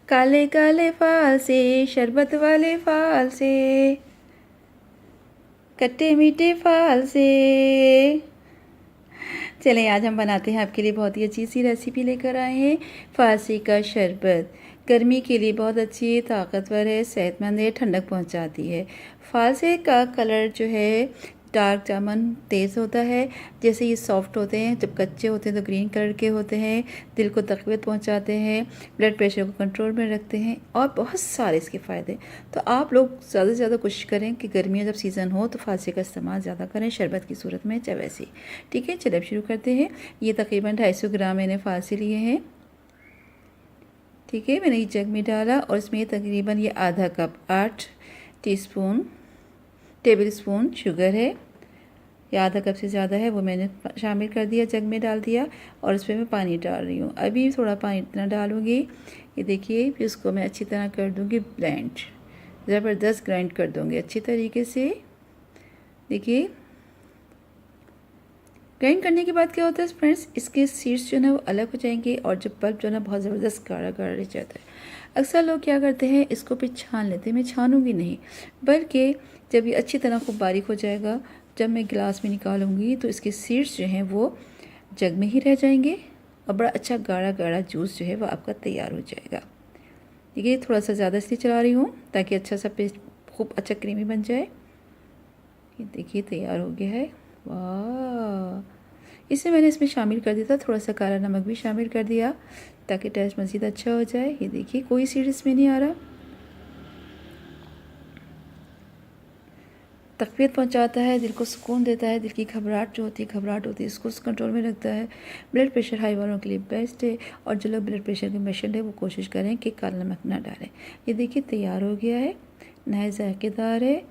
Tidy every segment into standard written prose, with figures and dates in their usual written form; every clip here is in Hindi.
काले काले फाल से, शरबत वाले फाल से, खट्टे मीठे फाल से। चलें आज हम बनाते हैं आपके लिए बहुत ही अच्छी सी रेसिपी लेकर आए हैं, फालसे का शरबत। गर्मी के लिए बहुत अच्छी है, ताकतवर है, सेहतमंद है, ठंडक पहुंचाती है। फालसे का कलर जो है डार्क जामुन तेज़ होता है। जैसे ये सॉफ्ट होते हैं, जब कच्चे होते हैं तो ग्रीन कलर के होते हैं, दिल को तक़वियत पहुंचाते हैं, ब्लड प्रेशर को कंट्रोल में रखते हैं और बहुत सारे इसके फ़ायदे। तो आप लोग ज़्यादा से ज़्यादा कोशिश करें कि गर्मियाँ जब सीज़न हो तो फालसे का इस्तेमाल ज़्यादा करें, शरबत की सूरत में चाहे वैसे। ठीक है, चलिए अब शुरू करते हैं। ये तकरीबन 250 ग्राम मैंने फालसे लिए हैं। ठीक है, मैंने ये जग में डाला और इसमें तकरीबन ये आधा कप 8 टेबल स्पून शुगर है। या आधा कप से ज़्यादा है, वो मैंने शामिल कर दिया, जग में डाल दिया और उसमें मैं पानी डाल रही हूँ। अभी थोड़ा पानी इतना डालूँगी, ये देखिए। फिर उसको मैं अच्छी तरह कर दूँगी ब्लेंड, ज़बरदस्त ग्राइंड कर दूँगी अच्छी तरीके से। देखिए ग्राइंड करने के बाद क्या होता है फ्रेंड्स, इसके सीड्स जो है ना वो अलग हो जाएंगे और जो पल्प जो है ना बहुत ज़बरदस्त गाढ़ा गाढ़ा रह जाता है। अक्सर लोग क्या करते हैं, इसको फिर छान लेते हैं। मैं छानूंगी नहीं, बल्कि जब ये अच्छी तरह खूब बारीक हो जाएगा, जब मैं गिलास में निकालूंगी तो इसके सीड्स जो हैं वो जग में ही रह जाएंगे और बड़ा अच्छा गाढ़ा गाढ़ा जूस जो है वो आपका तैयार हो जाएगा। देखिए थोड़ा सा ज़्यादा इसलिए चला रही हूँ ताकि अच्छा सा पेस्ट खूब अच्छा क्रीमी बन जाए। ये देखिए तैयार हो गया है। वाह, इसे मैंने इसमें शामिल कर दिया था, थोड़ा सा काला नमक भी शामिल कर दिया ताकि टेस्ट मज़ीद अच्छा हो जाए। ये देखिए कोई सीड इसमें नहीं आ रहा। तक़वियत पहुंचाता है, दिल को सुकून देता है, दिल की घबराहट जो होती है इसको कंट्रोल में रखता है। ब्लड प्रेशर हाई वालों के लिए बेस्ट है और जो लोग ब्लड प्रेशर के पेशेंट है वो कोशिश करें कि काला नमक ना डालें। ये देखिए तैयार हो गया है, नए जायकेदार है,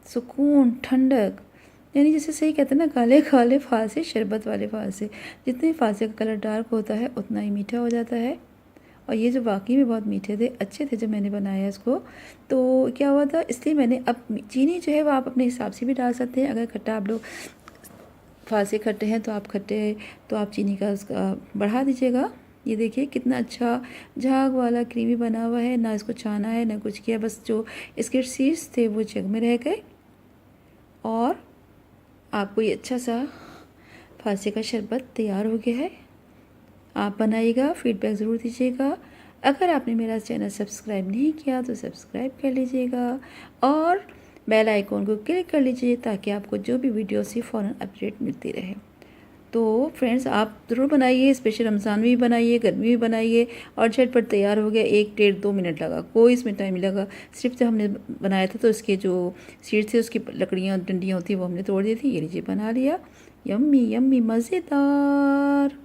सुकून, ठंडक, यानी जैसे सही कहते हैं ना, काले काले फालसे, शरबत वाले फालसे। जितने फालसे का कलर डार्क होता है उतना ही मीठा हो जाता है। और ये जो वाकई में बहुत मीठे थे, अच्छे थे जब मैंने बनाया इसको। तो क्या हुआ था, इसलिए मैंने अब चीनी जो है वो आप अपने हिसाब से भी डाल सकते हैं। अगर खट्टा आप लोग फालसे खट्टे हैं तो आप चीनी का उसका बढ़ा दीजिएगा। ये देखिए कितना अच्छा झाग वाला क्रीमी बना हुआ है, ना इसको छाना है ना कुछ किया, बस जो इसके सीड्स थे वो जग में रह गए और आपको ये अच्छा सा फालसे का शरबत तैयार हो गया है। आप बनाइएगा, फीडबैक ज़रूर दीजिएगा। अगर आपने मेरा चैनल सब्सक्राइब नहीं किया तो सब्सक्राइब कर लीजिएगा और बेल आइकॉन को क्लिक कर लीजिए ताकि आपको जो भी वीडियो से फ़ौरन अपडेट मिलती रहे। तो फ्रेंड्स आप ज़रूर बनाइए, स्पेशल रमज़ान में भी बनाइए, गर्मी में भी बनाइए और झटपट तैयार हो गया। 1 डेढ़ 2 मिनट लगा, कोई इसमें टाइम नहीं लगा। सिर्फ जब हमने बनाया था तो इसके जो सीड थे उसकी लकड़ियाँ डंडियाँ होती वो हमने तोड़ दी थी। ये लीजिए बना लिया, यम्मी यम्मी मज़ेदार।